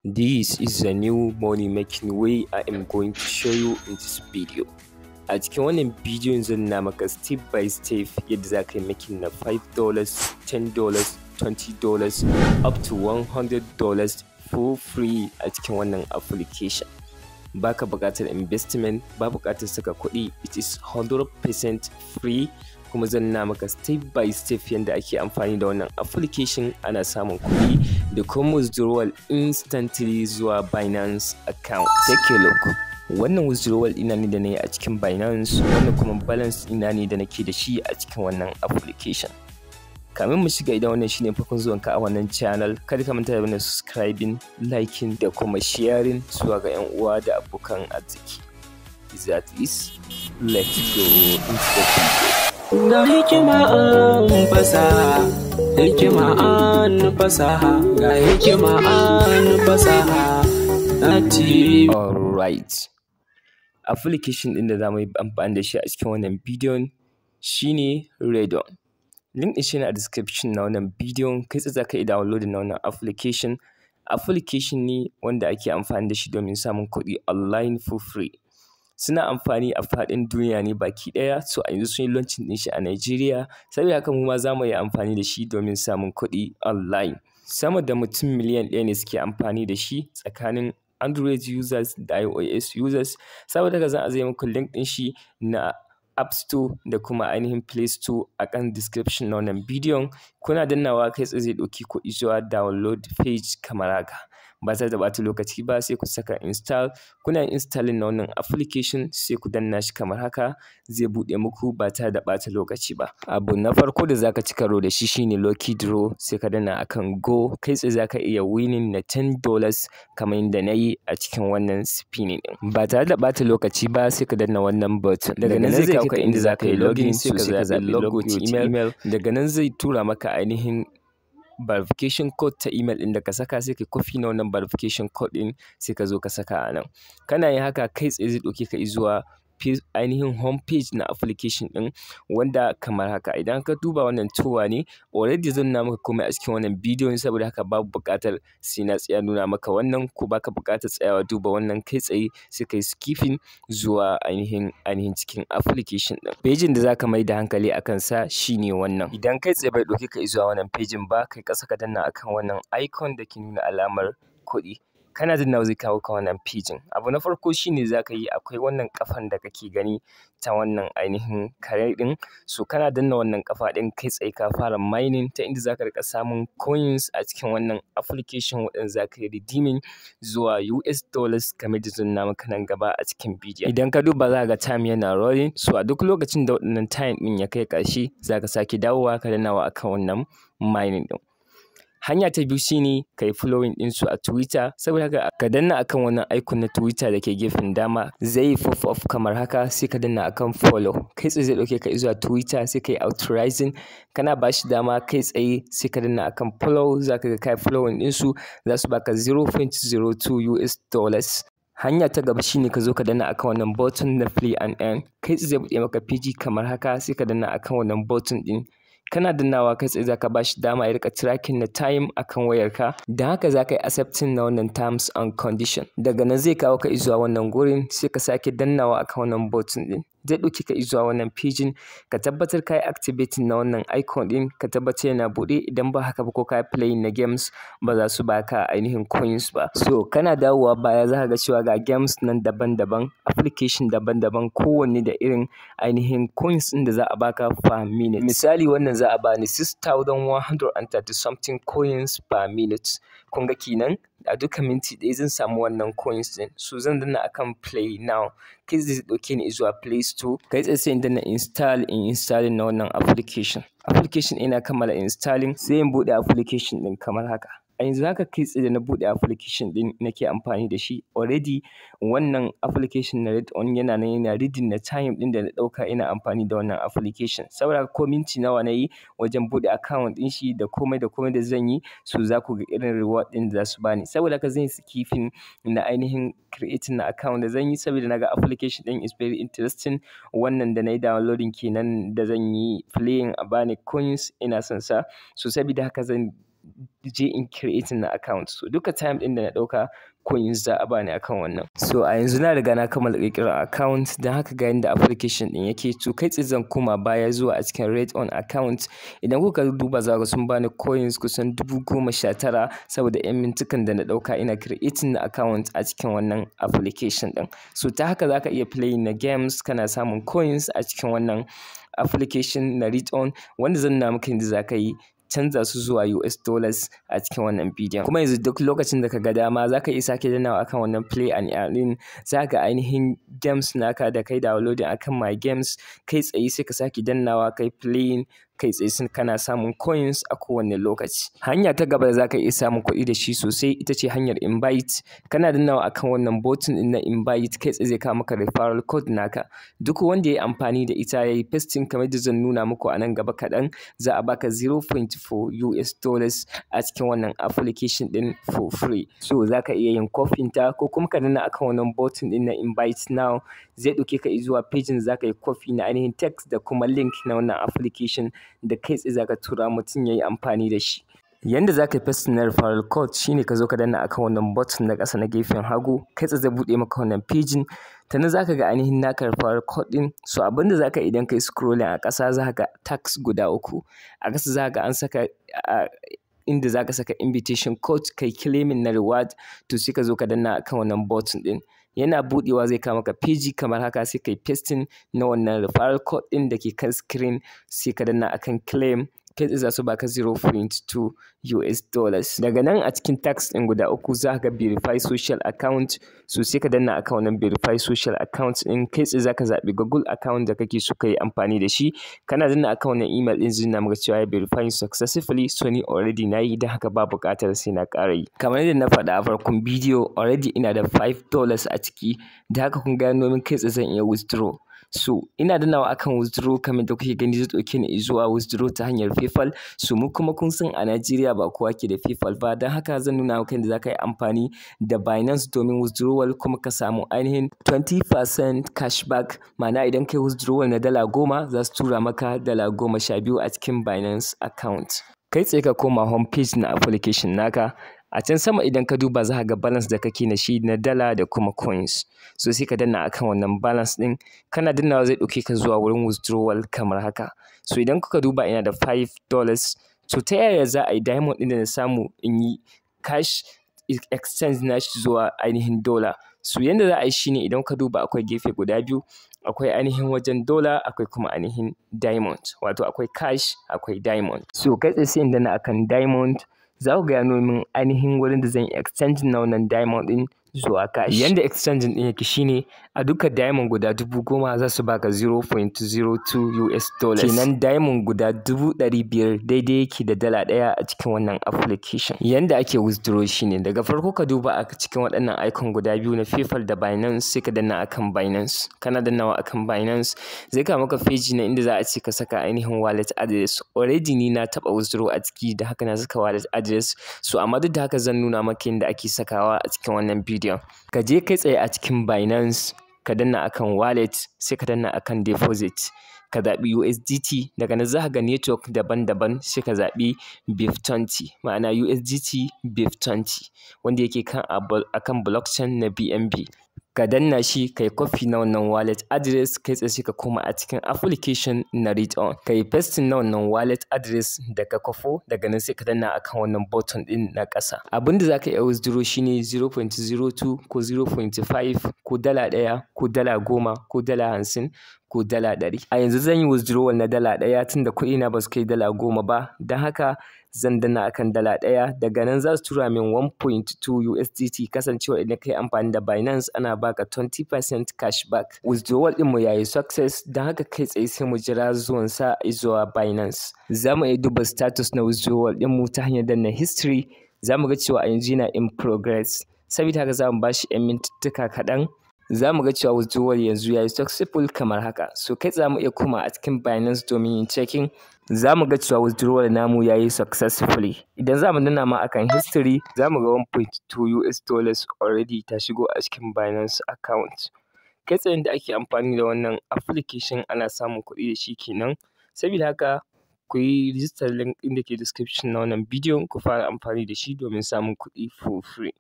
This is a new money making way I am going to show you in this video. A cikin wannan bidiyon zan nuna maka step by step yadda za ka yi making na $5, $10, $20 up to $100 for free a cikin wannan application. Baka buƙatar investment, ba buƙatar saka kuɗi, it is 100% free. Kuma zan nuna maka step by step yadda ake amfani da wannan application ana samun kuɗi da kuma withdrawal instantly zuwa Binance account. Take a look. Wannan withdrawal ina ne da na yi a cikin Binance, wannan kuma balance ina ne da nake da shi a cikin wannan application. Kamin mu shiga, idan wannan shine farkon zuwanka a wannan channel, kada ka manta da wannan subscribing, liking da kuma sharing zuwa ga 'yan uwa da abokan arziki. That is, let's go into the video. Ga hikima an fasaha, hikima an fasaha, ga hikima an fasaha na TV. Alright, application ɗin da za mu yi amfani da shi a cikin wannan bidiyon shine Redon. Link ɗin shi ne a description na wannan bidiyon. Kai tsaye za ka iya downloading na wannan application. Application ne wanda ake amfani da shi domin samun kuɗi online for free. Suna amfani a faɗin duniya ne baki ɗaya, so a yanzu sun yi launching ɗin shi a Nigeria, saboda haka mu ma za mu yi amfani da shi domin samun kuɗi online. Sama da mutum miliyan 1 ne suke amfani da shi tsakanin Android users da iOS users, saboda haka zan ajiye muku link ɗin shi na App Store da kuma ainihin Play Store a kan description na wannan bidiyon. Kuna dannawa kai tsaye zai ɗauki ku zuwa download page kamar haka. Ba tare da ɓata lokaci ba, sai ku saka install. Kuna installing na wannan application sai ku danna shi kamar haka, zai buɗe muku ba tare da ɓata lokaci ba. Abu na farko da zaka ci karo da shi shine lucky draw, sai ka danna akan go. Kai tsaye zaka iya winning na $10 kamar yadda na yi a cikin wannan spinning ɗin. Ba tare da ɓata lokaci ba, sai ka danna wannan button. Daga nan zai kawo ka inda zaka yi login, sai ka zaɓi log with email. Daga nan zai tura maka ainihin verification code ta email ɗin da ka saka, sai ka copy na wannan verification code ɗin sai ka zo ka saka a nan. Kana yin haka kai tsaye zai ɗauke ka zuwa ainihin home page na application ɗin, wanda kamar haka. Idan ka duba wannan towa ne, already zan nuna maka komai a cikin wannan bidiyon, saboda haka babu buƙatar sai na tsaya nuna maka wannan, ko baka buƙatar tsayawa duba wannan. Kai tsaye sai kai skipping zuwa ainihin cikin application ɗin. Pejin da zaka mai da hankali akan sa shine wannan. Idan kai tsaye bai ɗauke ka zuwa wannan pejin ba, kai ƙasa ka danna akan wannan icon da ke nuna alamar kuɗi. Kana dannawa zai kawo ka wannan pejin. Abu na farko shine zaka yi, akwai wannan kafan da kake gani ta wannan ainihin kare ɗin, so kana danna wannan kafa ɗin kai tsaye ka fara mining, ta inda zaka rika samun coins a cikin wannan application waɗanda zaka yi redeeming zuwa US dollars kamar da zan nuna maka nan gaba a cikin bidiyon. Idan ka duba za ga time yana rolling, so a duk lokacin da waɗannan time ɗin ya kai ƙarshe zaka sake dawowa ka dannawa akan wannan mining ɗin. Hanya ta biyu shine ka yi following ɗinsu a Twitter, saboda haka ka danna akan wannan icon na Twitter da ke gefen dama, zai yi pop up kamar haka, sai ka danna akan follow. Kai tsaye zai ɗauke ka zuwa Twitter, sai ka yi authorizing. Kana ba shi dama kai tsaye sai ka danna akan follow, za ka ga kai following ɗinsu, za su baka $0.02 US dollars. Hanya ta gaba shine ka zo ka danna akan wannan button na play and earn. Kai tsaye zai buɗe maka PG kamar haka, sai ka danna akan wannan button ɗin. Kana dannawa kai tsaye zaka bashi dama ya rika tracking na time akan wayarka, da haka zaka yi accepting na wannan terms and condition. Daga nan zai kawo ka zuwa wannan gurin, sai ka sake dannawa akan wannan button din, zai ɗauki ka zuwa wannan pejin. Ka tabbatar ka yi activating na wannan icon din, ka tabbatar yana buɗe. Idan ba haka ba, ko ka yi playing na games, ba za su baka ainihin coins ba. So kana dawowa baya za ka ga cewa ga games nan daban-daban, application daban-daban, kowanne da irin ainihin coins ɗin da za a baka per minute. Misali wannan za a bani 6,130 something coins per minute. Kun ga kenan a duka minti ɗaya zan samu wannan coins ɗin. So zan danna akan play now. Kai zai ɗauke ni zuwa Play Store. Kai tsaye sai in danna installing na wannan application. Application ina kammala installing, sai in buɗe application ɗin kamar haka. A yanzu haka kai tsaye da na buɗe application ɗin nake amfani da shi. Already wannan application na Redon yana nan yana reading na time ɗin da na ɗauka ina amfani da wannan application. Saboda haka ko minti nawa na yi wajen buɗe account ɗin shi da komai da zan yi, so za ku ga irin reward ɗin da za su bani. Saboda haka zan yi skipping na ainihin creating na account da zan yi, saboda na ga application ɗin is very interesting. Wannan da na yi downloading kenan da zan yi playing a bani coins, ina son sa. So saboda haka zan je in creating na account. So duka time ɗin da na ɗauka coins za a bani akan wannan. So a yanzu na riga na kammala ƙirƙirar account, don haka ga yanda application ɗin yake. To kai tsaye zan koma baya zuwa a cikin rate on account. Idan kuka duba za ku sun bani coins kusan 19,000 saboda 'yan mintukan da na ɗauka ina creating na account a cikin wannan application ɗin. So ta haka za ka iya playing na games kana samun coins a cikin wannan application na rate on, wanda zan nuna maka yadda za ka yi canza su zuwa US dollars a cikin wannan bidiyon. Kuma yanzu duk lokacin da ka ga dama za ka iya sake dannawa akan wannan play and earn, za ka ainihin games naka da kai downloading akan my games, kai tsaye sai ka sake dannawa kai playing, kai tsaye kana samun coins a kowane lokaci. Hanya ta gaba da za ka iya samun kuɗi da shi sosai ita ce hanyar invite. Kana dannawa akan wannan button ɗin na invite, kai tsaye zai kawo maka referral code naka. Duk wanda ya yi amfani da ita ya yi pasting kamar da zan nuna muku a nan gaba kaɗan, za a baka 0.4 US dollars a cikin wannan application ɗin for free. So za ka iya yin copy ta ko kuma ka danna akan wannan button ɗin na invite now, zai ɗauke ka zuwa page da za ka yi copy na ainihin text da kuma link na wannan application da kai tsaye za ka tura mutum ya yi amfani da shi. Yanda za ka yi pasting na referral code shine ka zo ka danna akan wannan button na ƙasa na gefen hagu, kai tsaye zai buɗe maka wannan page. Ta nan za ka ga ainihin naka referral code ɗin. So abin da za ka idan ka yi scrolling a ƙasa za ka ga tags guda 3. A ƙasa za ka ga an saka inda za ka saka invitation code kai claiming na reward. To sai ka zo ka danna akan wannan button ɗin. Yana buɗewa zai kawo maka page kamar haka, sai kai pasting na wannan referral code ɗin da ke kan screen, sai ka danna akan claim, kai tsaye za su baka 0.2 US dollars. Daga nan a cikin tax ɗin guda 3 za ka ga verify social account. So sai ka danna akan wannan verify social account ɗin, kai tsaye za ka zaɓi Google account da kake so ka yi amfani da shi. Kana danna akan wannan email ɗin zai nuna maka cewa ya verify successfully. So ni already na yi, don haka ba buƙatar sai na ƙara yi. Kamar yadda na faɗa a farkon bidiyo, already ina da $5 a ciki, da haka kun gano min kai tsaye zan iya withdraw. So ina dannawa akan withdraw kamar da kuke gani zai ɗauke ni zuwa withdraw ta hanyar PayPal. So mu kuma kun san a Najeriya ba kowa ke da PayPal ba, don haka zan nuna maka yadda za ka yi amfani da Binance domin withdrawal kuma ka samu ainihin 20% cashback. Ma'ana idan kai withdrawal na $10 za su tura maka $12 a cikin Binance account. Kai tsaye ka koma home page na application naka. A can sama idan ka duba za ka ga balance da kake na shi na dala da kuma coins. So sai ka danna akan wannan balance ɗin, kana dannawa zai ɗauke ka zuwa wurin withdrawal kamar haka. So idan kuka duba ina da $5. So ta yaya za a yi diamond ɗin da na samu in yi cash exchange nashi zuwa ainihin dollar? So yanda za a yi shine idan ka duba akwai gefe guda biyu, akwai ainihin wajen dollar, akwai kuma ainihin diamond. Wato akwai cash, akwai diamond. So kai tsaye sai in danna akan diamond. Za ku gano min ainihin wurin da zan yi exchange na wannan diamond ɗin zuwa cash. Yanda exchange ɗin yake shine a duka diamond guda 10,000 za su baka 0.02 US dollars. Kenan diamond guda 500,000 daidai yake da dala ɗaya a cikin wannan application. Yanda ake withdraw shine daga farko ka duba a cikin waɗannan icon guda biyu na PayPal da Binance, sai ka danna akan Binance. Kana dannawa akan Binance zai kawo maka page na inda za a ce ka saka ainihin wallet address. Already ni na taɓa withdraw a ciki, da haka na saka wallet address. So amma duk da haka zan nuna maka yadda ake sakawa a cikin wannan bidiyon. Ka je kai tsaye a cikin Binance, ka danna akan wallet, sai ka danna akan deposit. Ka zaɓi USDT, daga nan za ka ga network daban-daban, sai ka zaɓi BIF20, ma'ana USDT BIF20, wanda yake akan blockchain na BNB. Ka danna shi ka yi copy na wannan wallet address, kai tsaye ka koma a cikin application na read on. Ka yi pasting na wannan wallet address da ka kwafo, daga nan sai ka danna akan wannan button ɗin na ƙasa. Abin da za ka iya withdraw shine 0.02 ko 0.5 ko $1 ko $10 ko $50 ko $100. A yanzu zan yi withdrawal na $1 tunda kuɗi na ba su kai $10 ba, don haka zan danna akan $1. Daga nan za su tura min 1.2 USDT, kasancewa idan ka yi amfani da Binance ana baka 20% cashback. Withdrawal ɗinmu ya yi success, don haka kai tsaye sai mu jira zuwan sa zuwa Binance. Za mu iya duba status na withdrawal ɗinmu ta hanyar danna history. Za mu ga cewa a yanzu yana in progress. Saboda haka za mu ba shi 'yan mintuttuka kaɗan. Za mu ga cewa withdrawal yanzu ya yi successful kamar haka. So kai za mu iya koma a cikin Binance domin yin checking. Za mu ga cewa withdrawal namu ya yi successfully. Idan za mu danna ma akan history, za mu ga 1.2 US dollars already ta shigo a cikin Binance account. Kai tsaye da ake amfani da wannan application ana samun kuɗi da shi kenan. Saboda haka ku yi rijistar link ɗin da ke description na wannan bidiyon ku fara amfani da shi domin samun kuɗi for free.